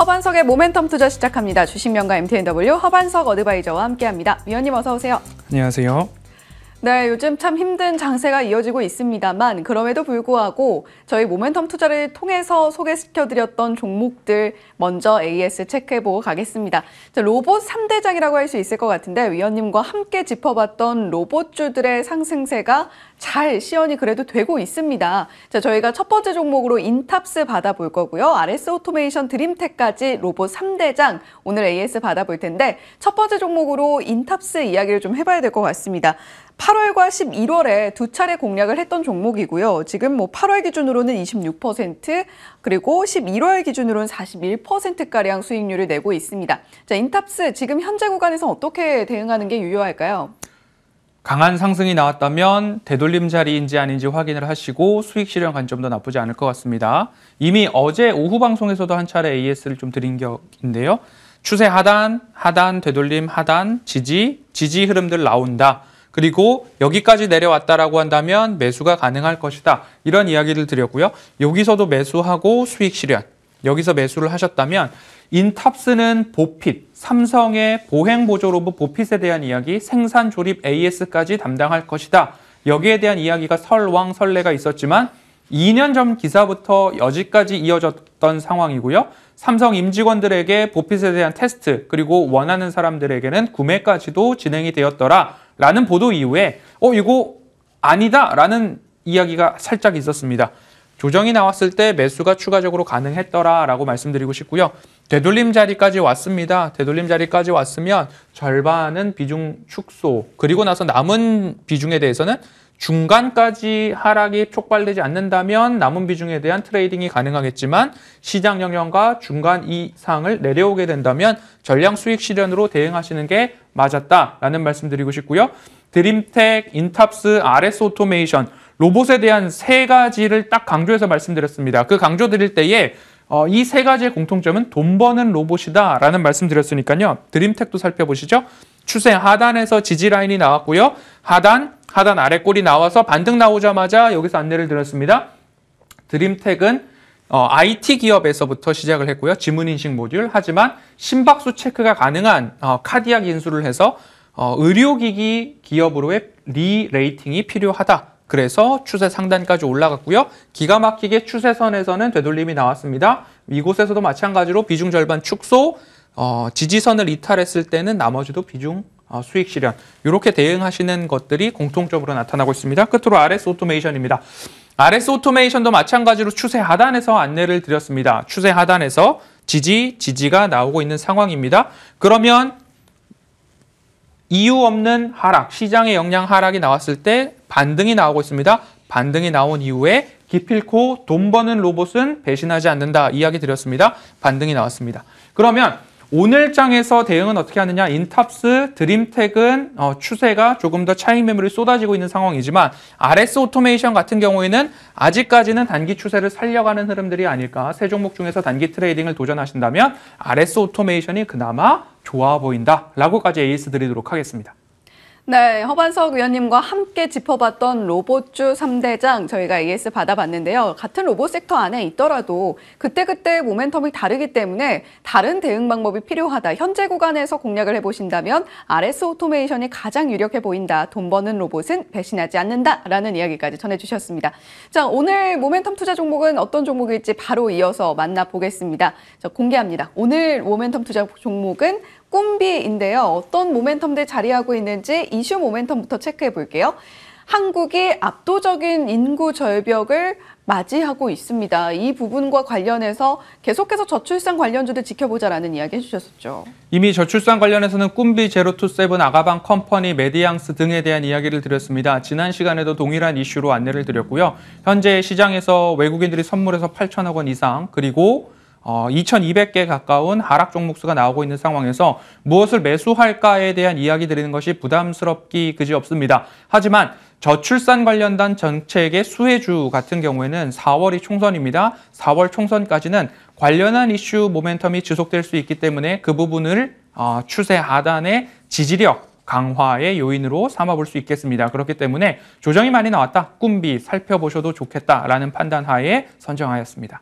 허반석의 모멘텀 투자 시작합니다. 주식명가 MTNW 허반석 어드바이저와 함께합니다. 위원님 어서 오세요. 안녕하세요. 네, 요즘 참 힘든 장세가 이어지고 있습니다만 그럼에도 불구하고 저희 모멘텀 투자를 통해서 소개시켜드렸던 종목들 먼저 AS 체크해보고 가겠습니다. 로봇 3대장이라고 할 수 있을 것 같은데 위원님과 함께 짚어봤던 로봇주들의 상승세가 잘 시연이 그래도 되고 있습니다. 자, 저희가 첫 번째 종목으로 인탑스 받아볼 거고요. RS 오토메이션 드림텍까지 로봇 3대장 오늘 AS 받아볼 텐데 첫 번째 종목으로 인탑스 이야기를 좀 해봐야 될 것 같습니다. 8월과 11월에 두 차례 공략을 했던 종목이고요. 지금 8월 기준으로는 26% 그리고 11월 기준으로는 41%가량 수익률을 내고 있습니다. 자, 인탑스 지금 현재 구간에서 어떻게 대응하는 게 유효할까요? 강한 상승이 나왔다면 되돌림 자리인지 아닌지 확인을 하시고 수익 실현 관점도 나쁘지 않을 것 같습니다. 이미 어제 오후 방송에서도 한 차례 AS를 좀 드린 격인데요. 추세 하단, 하단, 되돌림, 하단, 지지 흐름들 나온다. 그리고 여기까지 내려왔다라고 한다면 매수가 가능할 것이다. 이런 이야기를 드렸고요. 여기서도 매수하고 수익 실현. 여기서 매수를 하셨다면 인탑스는 보핏, 삼성의 보행보조 로봇 보핏에 대한 이야기, 생산 조립 AS까지 담당할 것이다. 여기에 대한 이야기가 설왕설래가 있었지만 2년 전 기사부터 여지까지 이어졌던 상황이고요. 삼성 임직원들에게 보핏에 대한 테스트 그리고 원하는 사람들에게는 구매까지도 진행이 되었더라. 라는 보도 이후에 이거 아니다 라는 이야기가 살짝 있었습니다. 조정이 나왔을 때 매수가 추가적으로 가능했더라라고 말씀드리고 싶고요. 되돌림 자리까지 왔습니다. 되돌림 자리까지 왔으면 절반은 비중 축소, 그리고 나서 남은 비중에 대해서는 중간까지 하락이 촉발되지 않는다면 남은 비중에 대한 트레이딩이 가능하겠지만 시장 영향과 중간 이상을 내려오게 된다면 전량 수익 실현으로 대응하시는 게 맞았다라는 말씀드리고 싶고요. 드림텍, 인탑스, RS 오토메이션, 로봇에 대한 세 가지를 딱 강조해서 말씀드렸습니다. 그 강조 드릴 때에 이 세 가지의 공통점은 돈 버는 로봇이다 라는 말씀드렸으니까요. 드림텍도 살펴보시죠. 추세 하단에서 지지 라인이 나왔고요. 하단 아래 꼴이 나와서 반등 나오자마자 여기서 안내를 드렸습니다. 드림텍은 IT 기업에서부터 시작을 했고요. 지문인식 모듈. 하지만 심박수 체크가 가능한 카디악 인수를 해서 의료기기 기업으로의 리레이팅이 필요하다. 그래서 추세 상단까지 올라갔고요. 기가 막히게 추세선에서는 되돌림이 나왔습니다. 이곳에서도 마찬가지로 비중 절반 축소, 지지선을 이탈했을 때는 나머지도 비중 수익 실현. 이렇게 대응하시는 것들이 공통적으로 나타나고 있습니다. 끝으로 RS 오토메이션입니다. RS 오토메이션도 마찬가지로 추세 하단에서 안내를 드렸습니다. 추세 하단에서 지지가 나오고 있는 상황입니다. 그러면 이유 없는 하락, 시장의 영향 하락이 나왔을 때 반등이 나오고 있습니다. 반등이 나온 이후에 기필코 돈 버는 로봇은 배신하지 않는다 이야기 드렸습니다. 반등이 나왔습니다. 그러면 오늘 장에서 대응은 어떻게 하느냐? 인탑스, 드림텍은 추세가 조금 더 차익 매물이 쏟아지고 있는 상황이지만 RS 오토메이션 같은 경우에는 아직까지는 단기 추세를 살려가는 흐름들이 아닐까. 세 종목 중에서 단기 트레이딩을 도전하신다면 RS 오토메이션이 그나마 좋아 보인다라고까지 에이스 드리도록 하겠습니다. 네, 허반석 위원님과 함께 짚어봤던 로봇주 3대장 저희가 AS 받아봤는데요. 같은 로봇 섹터 안에 있더라도 그때그때 모멘텀이 다르기 때문에 다른 대응 방법이 필요하다. 현재 구간에서 공략을 해보신다면 RS 오토메이션이 가장 유력해 보인다. 돈 버는 로봇은 배신하지 않는다라는 이야기까지 전해주셨습니다. 자, 오늘 모멘텀 투자 종목은 어떤 종목일지 바로 이어서 만나보겠습니다. 자, 공개합니다. 오늘 모멘텀 투자 종목은 꿈비인데요. 어떤 모멘텀들 자리하고 있는지 이슈 모멘텀부터 체크해 볼게요. 한국이 압도적인 인구 절벽을 맞이하고 있습니다. 이 부분과 관련해서 계속해서 저출산 관련주들 지켜보자라는 이야기 해주셨었죠. 이미 저출산 관련해서는 꿈비 제로투세븐, 아가방 컴퍼니, 메디앙스 등에 대한 이야기를 드렸습니다. 지난 시간에도 동일한 이슈로 안내를 드렸고요. 현재 시장에서 외국인들이 선물해서 8천억 원 이상 그리고 2,200개 가까운 하락 종목수가 나오고 있는 상황에서 무엇을 매수할까에 대한 이야기 드리는 것이 부담스럽기 그지없습니다. 하지만 저출산 관련된 정책의 수혜주 같은 경우에는 4월이 총선입니다. 4월 총선까지는 관련한 이슈 모멘텀이 지속될 수 있기 때문에 그 부분을 추세 하단의 지지력 강화의 요인으로 삼아볼 수 있겠습니다. 그렇기 때문에 조정이 많이 나왔다. 꿈비 살펴보셔도 좋겠다라는 판단 하에 선정하였습니다.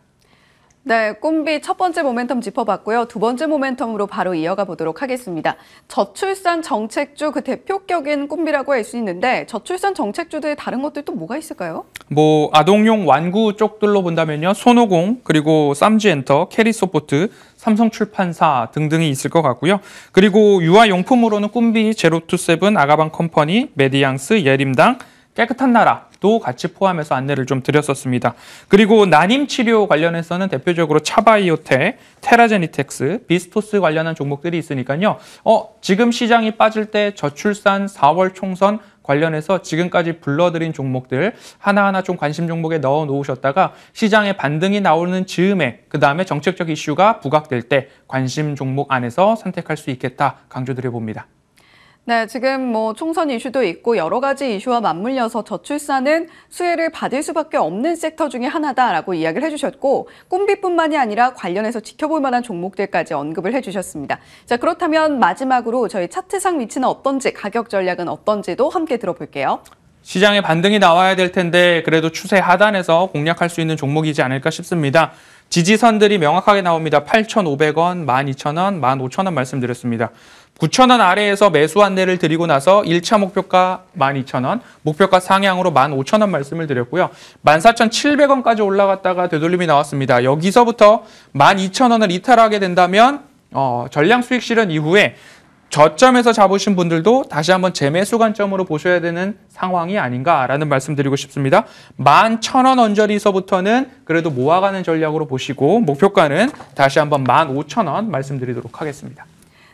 네, 꿈비 첫 번째 모멘텀 짚어봤고요. 두 번째 모멘텀으로 바로 이어가 보도록 하겠습니다. 저출산 정책주 그 대표격인 꿈비라고 할 수 있는데 저출산 정책주들 다른 것들 또 뭐가 있을까요? 뭐 아동용 완구 쪽들로 본다면요. 손오공, 그리고 쌈지엔터, 캐리소포트, 삼성출판사 등등이 있을 것 같고요. 그리고 유아용품으로는 꿈비, 제로투세븐, 아가방 컴퍼니, 메디앙스, 예림당, 깨끗한 나라도 같이 포함해서 안내를 좀 드렸었습니다. 그리고 난임 치료 관련해서는 대표적으로 차바이오텍, 테라제니텍스, 비스토스 관련한 종목들이 있으니까요. 지금 시장이 빠질 때 저출산 4월 총선 관련해서 지금까지 불러드린 종목들 하나하나 좀 관심 종목에 넣어 놓으셨다가 시장에 반등이 나오는 즈음에 그다음에 정책적 이슈가 부각될 때 관심 종목 안에서 선택할 수 있겠다 강조드려 봅니다. 네, 지금 뭐 총선 이슈도 있고 여러 가지 이슈와 맞물려서 저출산은 수혜를 받을 수밖에 없는 섹터 중에 하나다라고 이야기를 해주셨고 꿈비뿐만이 아니라 관련해서 지켜볼 만한 종목들까지 언급을 해주셨습니다. 자, 그렇다면 마지막으로 저희 차트상 위치는 어떤지 가격 전략은 어떤지도 함께 들어볼게요. 시장에 반등이 나와야 될 텐데 그래도 추세 하단에서 공략할 수 있는 종목이지 않을까 싶습니다. 지지선들이 명확하게 나옵니다. 8,500원, 12,000원, 15,000원 말씀드렸습니다. 9,000원 아래에서 매수 안내를 드리고 나서 1차 목표가 12,000원, 목표가 상향으로 15,000원 말씀을 드렸고요. 14,700원까지 올라갔다가 되돌림이 나왔습니다. 여기서부터 12,000원을 이탈하게 된다면 전량 수익 실현 이후에 저점에서 잡으신 분들도 다시 한번 재매수 관점으로 보셔야 되는 상황이 아닌가라는 말씀 드리고 싶습니다. 11,000원 언저리서부터는 그래도 모아가는 전략으로 보시고 목표가는 다시 한번 15,000원 말씀드리도록 하겠습니다.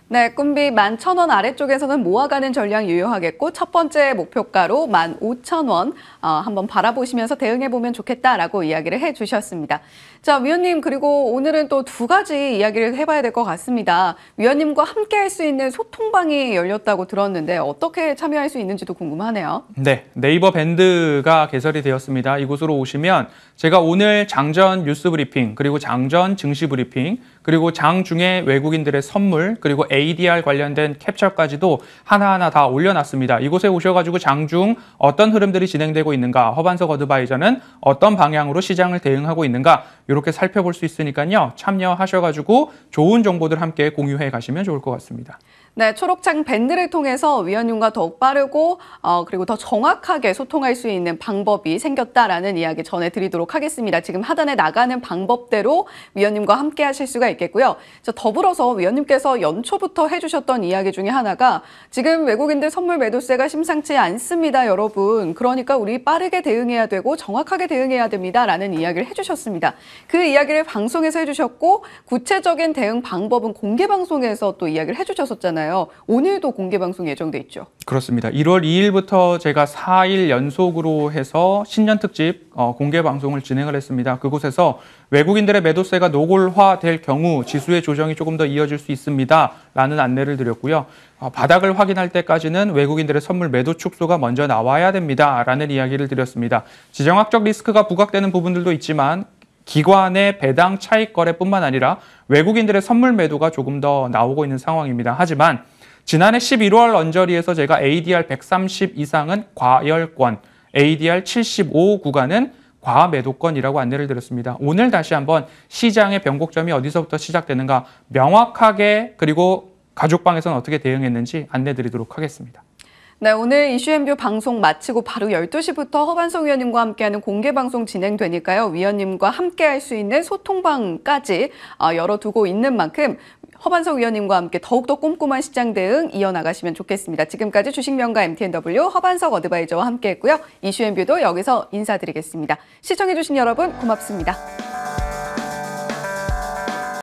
네, 꿈비 11,000원 아래쪽에서는 모아가는 전략 유효하겠고 첫 번째 목표가로 15,000원 한번 바라보시면서 대응해보면 좋겠다라고 이야기를 해주셨습니다. 자, 위원님 그리고 오늘은 또 두 가지 이야기를 해봐야 될 것 같습니다. 위원님과 함께 할 수 있는 소통방이 열렸다고 들었는데 어떻게 참여할 수 있는지도 궁금하네요. 네, 네이버 밴드가 개설이 되었습니다. 이곳으로 오시면 제가 오늘 장전 뉴스 브리핑, 그리고 장전 증시 브리핑, 그리고 장중에 외국인들의 선물, 그리고 ADR 관련된 캡처까지도 하나하나 다 올려놨습니다. 이곳에 오셔가지고 장중 어떤 흐름들이 진행되고 있는가, 허반석 어드바이저는 어떤 방향으로 시장을 대응하고 있는가 이렇게 살펴볼 수 있으니까요. 참여하셔가지고 좋은 정보들 함께 공유해 가시면 좋을 것 같습니다. 네, 초록창 밴드를 통해서 위원님과 더욱 빠르고 그리고 더 정확하게 소통할 수 있는 방법이 생겼다라는 이야기 전해드리도록 하겠습니다. 지금 하단에 나가는 방법대로 위원님과 함께 하실 수가 있겠고요. 더불어서 위원님께서 연초부터 해주셨던 이야기 중에 하나가 지금 외국인들 선물 매도세가 심상치 않습니다, 여러분. 그러니까 우리 빠르게 대응해야 되고 정확하게 대응해야 됩니다라는 이야기를 해주셨습니다. 그 이야기를 방송에서 해주셨고 구체적인 대응 방법은 공개 방송에서 또 이야기를 해주셨었잖아요. 오늘도 공개 방송 예정돼 있죠. 그렇습니다. 1월 2일부터 제가 4일 연속으로 해서 신년 특집 공개 방송을 진행을 했습니다. 그곳에서 외국인들의 매도세가 노골화될 경우 지수의 조정이 조금 더 이어질 수 있습니다. 라는 안내를 드렸고요. 바닥을 확인할 때까지는 외국인들의 선물 매도 축소가 먼저 나와야 됩니다. 라는 이야기를 드렸습니다. 지정학적 리스크가 부각되는 부분들도 있지만 기관의 배당 차익 거래뿐만 아니라 외국인들의 선물 매도가 조금 더 나오고 있는 상황입니다. 하지만 지난해 11월 언저리에서 제가 ADR 130 이상은 과열권, ADR 75 구간은 과매도권이라고 안내를 드렸습니다. 오늘 다시 한번 시장의 변곡점이 어디서부터 시작되는가 명확하게 그리고 가족방에서는 어떻게 대응했는지 안내 드리도록 하겠습니다. 네, 오늘 이슈앤뷰 방송 마치고 바로 12시부터 허반석 위원님과 함께하는 공개 방송 진행되니까요. 위원님과 함께할 수 있는 소통방까지 열어두고 있는 만큼 허반석 위원님과 함께 더욱더 꼼꼼한 시장 대응 이어나가시면 좋겠습니다. 지금까지 주식명가 MTNW 허반석 어드바이저와 함께했고요. 이슈앤뷰도 여기서 인사드리겠습니다. 시청해주신 여러분 고맙습니다.